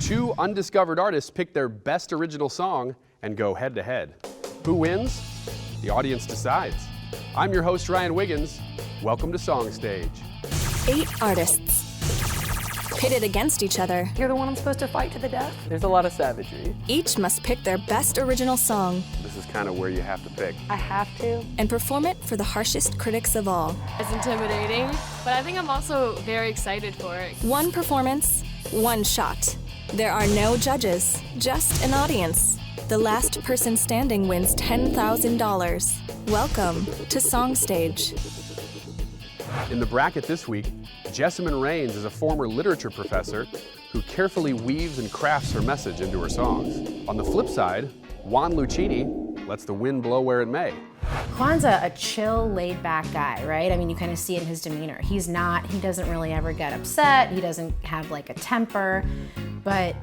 Two undiscovered artists pick their best original song and go head-to-head. Who wins? The audience decides. I'm your host, Ryan Wiggins. Welcome to Song Stage. 8 artists pitted against each other. You're the one I'm supposed to fight to the death? There's a lot of savagery. Each must pick their best original song This is kind of where you have to pick. I have to. and perform it for the harshest critics of all. It's intimidating, but I think I'm also very excited for it. One performance, one shot. There are no judges, just an audience. The last person standing wins $10,000. Welcome to Song Stage. In the bracket this week, Jessamine Rains is a former literature professor who carefully weaves and crafts her message into her songs. On the flip side, Juan Lucchini lets the wind blow where it may. Juan's a chill, laid-back guy, right? I mean, you kind of see it in his demeanor. He doesn't really ever get upset. He doesn't have like a temper, but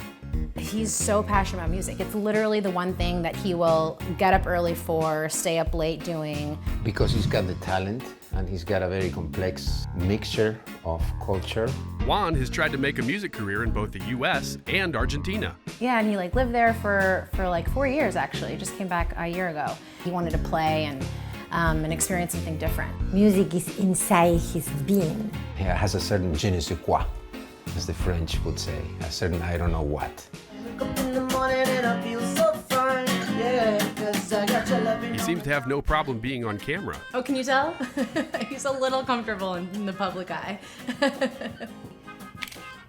he's so passionate about music. It's literally the one thing that he will get up early for, stay up late doing. Because he's got the talent and he's got a very complex mixture of culture. Juan has tried to make a music career in both the US and Argentina. Yeah, and he lived there for like 4 years actually. He just came back a year ago. He wanted to play and experience something different. Music is inside his being. He has a certain je ne sais quoi, as the French would say, a certain I don't know what. He seems to have no problem being on camera. Oh, can you tell? He's a little comfortable in the public eye.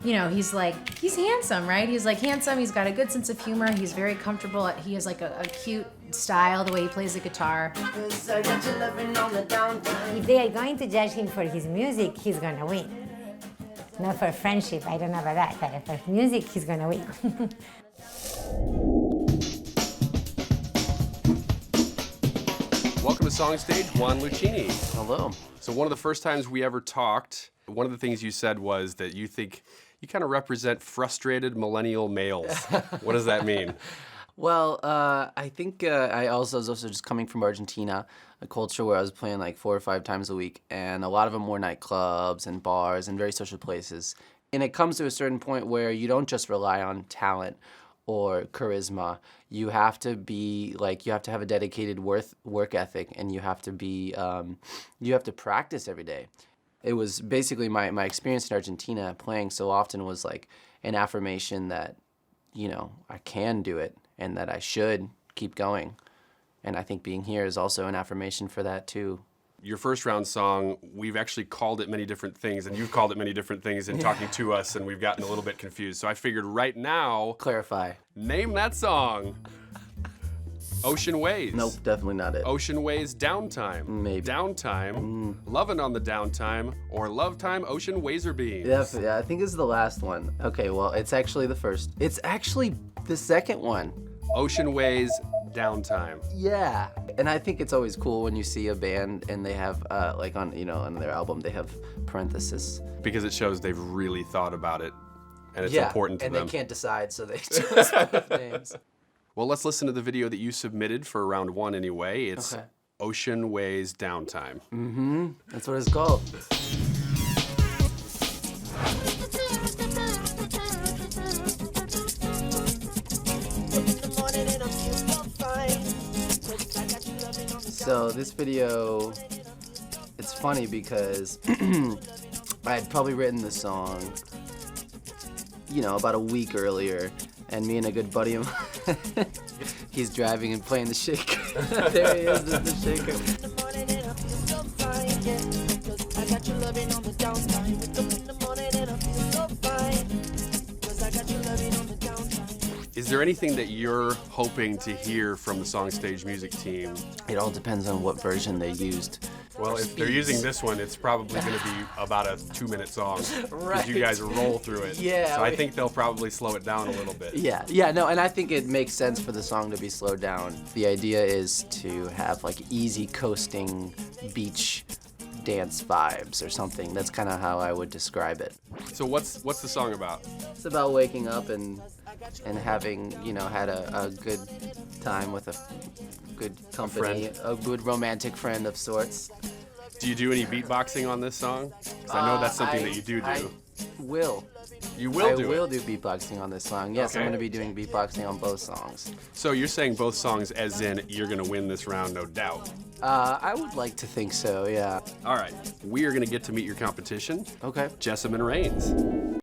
You know, he's handsome, right? He's handsome, he's got a good sense of humor, he's very comfortable, he has a cute style, the way he plays the guitar. If they are going to judge him for his music, he's gonna win. Not for friendship, I don't know about that, but for music, he's gonna win. Welcome to Song Stage, Juan Lucchini. Hello. So one of the first times we ever talked, one of the things you said was that you think you kind of represent frustrated millennial males. What does that mean? Well, I think I was also just coming from Argentina, a culture where I was playing 4 or 5 times a week, and a lot of them were nightclubs and bars and very social places. And it comes to a certain point where you don't just rely on talent or charisma. You have to be you have to have a dedicated work ethic, and you have to be you have to practice every day. It was basically my experience in Argentina playing so often was an affirmation that, I can do it and that I should keep going. And I think being here is also an affirmation for that too. Your first round song, we've actually called it many different things, and you've called it many different things in talking to us, and we've gotten a little bit confused. So I figured right now, Clarify. name that song. Ocean Ways. Nope, definitely not it. Ocean Ways Downtime. Maybe. Downtime. Lovin' on the Downtime. Or Love Time Ocean Wazer Beams. Yeah, I think it's the last one. Okay, well, it's actually the first. It's actually the second one. Ocean Ways Downtime. Yeah. And I think it's always cool when you see a band and they have, on their album, they have parentheses. Because it shows they've really thought about it, and it's important to and them. they can't decide, so they chose both names. Well, let's listen to the video that you submitted for round 1 anyway. It's Okay. Ocean Ways Downtime. That's what it's called. So this video, it's funny because I had probably written the song, about a week earlier, and me and a good buddy of mine, he's driving and playing the shaker. There he is, just the shaker. Is there anything that you're hoping to hear from the Song Stage music team? It all depends on what version they used. Well, if they're using this one, it's probably going to be about a 2-minute song. Right. Because you guys roll through it. Yeah, So I think they'll probably slow it down a little bit. Yeah, no, and I think it makes sense for the song to be slowed down. The idea is to have easy coasting beach dance vibes or something. That's kind of how I would describe it. So what's the song about? It's about waking up and having, had a good time with a good company, a good romantic friend of sorts. Do you do any beatboxing on this song? Because I know that's something that you do. I will. You will I do will it. do beatboxing on this song. Yes, I'm Okay. going to be doing beatboxing on both songs. So you're saying both songs as in you're going to win this round, no doubt. I would like to think so, yeah. All right, we are going to get to meet your competition, Okay. Jessamyn Rains.